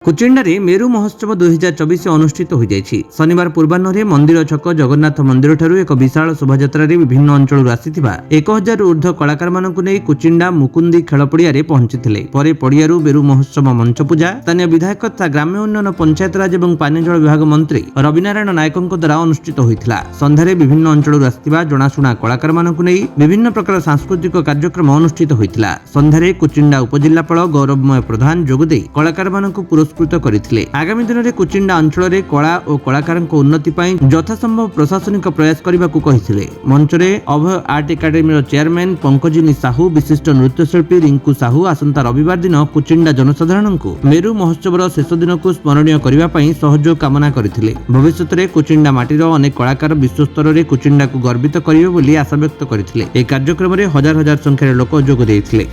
କୁଚିଣ୍ଡାରେ ମେରୁ ମହୋତ୍ସବ 2024 ଅନୁଷ୍ଠିତ ହୋଇଯାଇଛି। ଶନିବାର ପୂର୍ବାହ୍ନରେ ମନ୍ଦିର ଛକ ଜଗନ୍ନାଥ ମନ୍ଦିରଠାରୁ ଏକ ବିଶାଳ ଶୋଭାଯାତ୍ରାରେ ବିଭିନ୍ନ ଅଞ୍ଚଳରୁ ଆସିଥିବା 1000ରୁ ଉର୍ଦ୍ଧ୍ୱ କଳାକାରମାନଙ୍କୁ ନେଇ କୁଚିଣ୍ଡା ମୁକୁନ୍ଦି ଖେଳ ପଡ଼ିଆରେ ପହଞ୍ଚିଥିଲେ। ପରେ ପଡ଼ିଆରୁ ମେରୁ ମହୋତ୍ସବ ମଞ୍ଚ ପୂଜା ସ୍ଥାନୀୟ ବିଧାୟକ ତଥା ଗ୍ରାମ୍ୟ ଉନ୍ନୟନ ପଞ୍ଚାୟତରାଜ ଏବଂ ପାନୀୟ ଜଳ ବିଭାଗ ମନ୍ତ୍ରୀ ରବିନାରାୟଣ ନାୟକଙ୍କ ଦ୍ୱାରା ଅନୁଷ୍ଠିତ ହୋଇଥିଲା। ସନ୍ଧ୍ୟାରେ ବିଭିନ୍ନ ଅଞ୍ଚଳରୁ ଆସିଥିବା ଜଣାଶୁଣା କଳାକାରମାନଙ୍କୁ ନେଇ ବିଭିନ୍ନ ପ୍ରକାର ସାଂସ୍କୃତିକ କାର୍ଯ୍ୟକ୍ରମ ଅନୁଷ୍ଠିତ ହୋଇଥିଲା। ସନ୍ଧ୍ୟାରେ କୁଚିଣ୍ଡା ଉପଜିଲ୍ଲାପାଳ ଗୌରବମୟ ପ୍ରଧାନ ଯୋଗଦେଇ କଳାକାରମାନଙ୍କୁ ପୁରସ୍କୃତ କରିଥିଲେ। ଆଗାମୀ ଦିନରେ କୁଚିଣ୍ଡା ଅଞ୍ଚଳରେ କଳା ଓ କଳାକାରଙ୍କ ଉନ୍ନତି ପାଇଁ ଯଥାସମ୍ଭବ ପ୍ରଶାସନିକ ପ୍ରୟାସ କରିବାକୁ କହିଥିଲେ। ମଞ୍ଚରେ ଅଭୟ ଆର୍ଟ ଏକାଡେମୀର ଚେୟାରମ୍ୟାନ ପଙ୍କଜିନୀ ସାହୁ, ବିଶିଷ୍ଟ ନୃତ୍ୟଶିଳ୍ପୀ ରିଙ୍କୁ ସାହୁ ଆସନ୍ତା ରବିବାର ଦିନ କୁଚିଣ୍ଡା ଜନସାଧାରଣଙ୍କୁ ମେରୁ ମହୋତ୍ସବର ଶେଷ ଦିନକୁ ସ୍ମରଣୀୟ କରିବା ପାଇଁ ସହଯୋଗ କାମନା କରିଥିଲେ। ଭବିଷ୍ୟତରେ କୁଚିଣ୍ଡା ମାଟିର ଅନେକ କଳାକାର ବିଶ୍ୱସ୍ତରରେ କୁଚିଣ୍ଡାକୁ ଗର୍ବିତ କରିବେ ବୋଲି ଆଶାବ୍ୟକ୍ତ କରିଥିଲେ। ଏହି କାର୍ଯ୍ୟକ୍ରମରେ ହଜାର ହଜାର ସଂଖ୍ୟାରେ ଲୋକ ଯୋଗ ଦେଇଥିଲେ।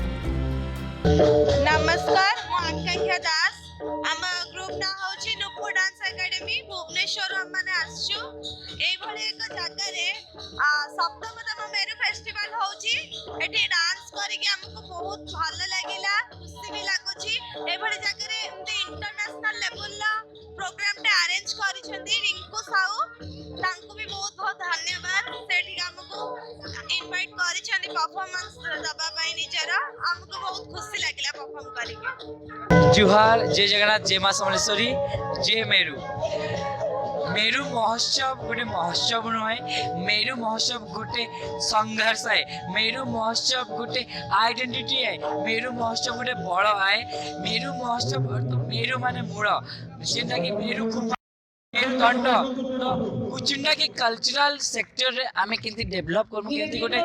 नमस्कार मु आकांक्षा दास आम ग्रुप ना होची नुपुर डांस एकेडमी भुवनेश्वर हम माने आसछु एई भले एक जगह रे सप्तमतम मेरू फेस्टिवल होची एठी डांस करी के हमको बहुत भलो लागिला, खुशी भी लागुची। एई भले जगह रे इंटरनेशनल लेवल ला प्रोग्राम टे अरेंज करी छंदी रिंकू साहू, तांको भी बहुत बहुत धन्यवाद। सेठी हमको इनवाइट करी छंदी परफॉर्मेंस दबा पाई निजर हमको बहुत खुशी लागिला परफॉर्म करी के। जुहार, जय जगन्नाथ, जय माँ समलेश्वरी, जय मेरू। मेरू महोत्सव गोटे महोत्सव नुहे, मेरू महोत्सव गोटे संघर्ष है, मेरू महोत्सव गोटे आइडेंटिटी है, मेरू महोत्सव गोटे बड़ है। मेरू महोत्सव मेरू माने मूल जेनटा कि मेरू दंड तो कुचिंडा के कल्चरल सेक्टर रे आमे केंति डेवलप करमु, केंति गोटे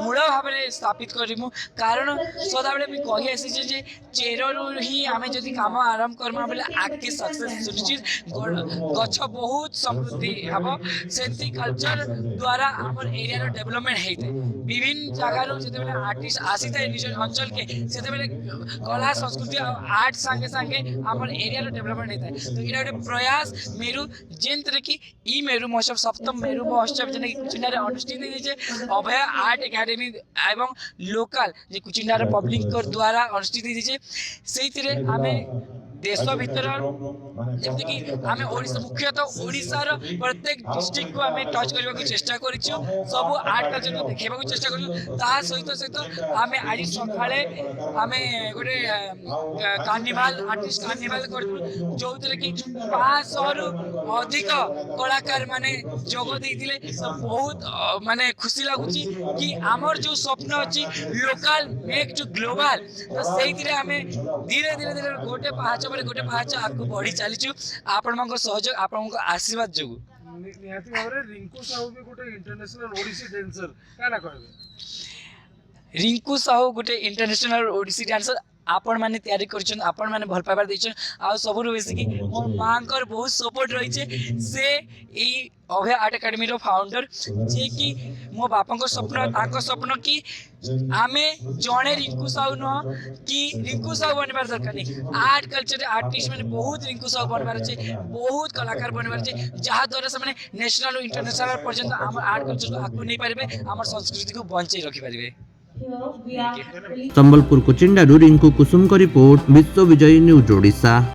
मूल भाव में स्थापित करमु। कारण सदा बेले भी कहि आसी जे चेररु ही आमे जदि काम आरंभ करमु बेले आगे सक्सेस सुनिश्चित। गछ बहुत समृद्धि हबो, सेंति कल्चर द्वारा हमर एरिया रो डेवलपमेंट हेते। विभिन्न जगह रो जते बेले आर्टिस्ट आसीते निज अंचल के सेते बेले कला संस्कृति और आर्ट संगे संगे हमर एरिया रो डेवलपमेंट हेते। तो इरा गोटे प्रयास मेरू जेंतरे कि ई मेरू महोत्सव सप्तम मेरू महोत्सव जेने कुचिंडा रे अनुष्ठित होइजे अभय आर्ट एकेडमी एवं लोकल जे कुचिंडा रे पब्लिक द्वारा अनुष्ठित होइजे सेइतिरे आमे देश भीतर जमती कि आमे ओडिसा मुख्यतः ओडिसा रो प्रत्येक डिस्ट्रिक्ट को आमे टच करबा को चेष्टा करिछु, सब आर्ट कल्चर को देखेबा को चेष्टा करिछु। ता सहित सहित आमे आज सकाळे आमे गोटे कार्निवाल आर्टिस्ट कार्निवाल करथु जोतरे कि 500 रु अधिक कलाकार माने जोग देइथिले। बहुत माने खुशी लागुची कि हमर जो स्वप्न अछि लोकल मेक टू ग्लोबल, तो सेइथिरे आमे धीरे धीरे धीरे गोटे पाहाच पर गोटे पाहाच आगु बढ़ी चलीछु। आपण मानक सहयोग आपण मानक आशीर्वाद जोगु निहाती भाବରେ रिंकू साहू भी गोटे इंटरनेशनल ओडिसी डांसर काना कहबे। रिंकू साहू गोटे इंटरनेशनल ओडिसी डांसर आपण माने तैयारी करछन, आपण माने भल पाइबार दैछन। आ सबरु बेसी कि मोर मांकर बहुत सपोर्ट रही छे। से ई अभय आर्ट एकेडमी रो फाउंडर जे कि मो बापा को स्वप्न ताको स्वप्न कि आमे जणे रिंकू साहू न कि रिंकू साहू बनबार दरकार नहीं। आर्ट कल्चर आर्टिस्ट माने बहुत रिंकू साहू बनबार छे, बहुत कलाकार बनबार छे, जहा द्वारा से माने नेशनल और इंटरनेशनल पर्यंत हमर आर्ट कल्चर को आगु नहीं पारबे, हमर संस्कृति को बंचे रखि पारबे। संबलपुर कुचिंडारू रिंकू कुसुम को रिपोर्ट, विश्व विजय न्यूज ओडिशा।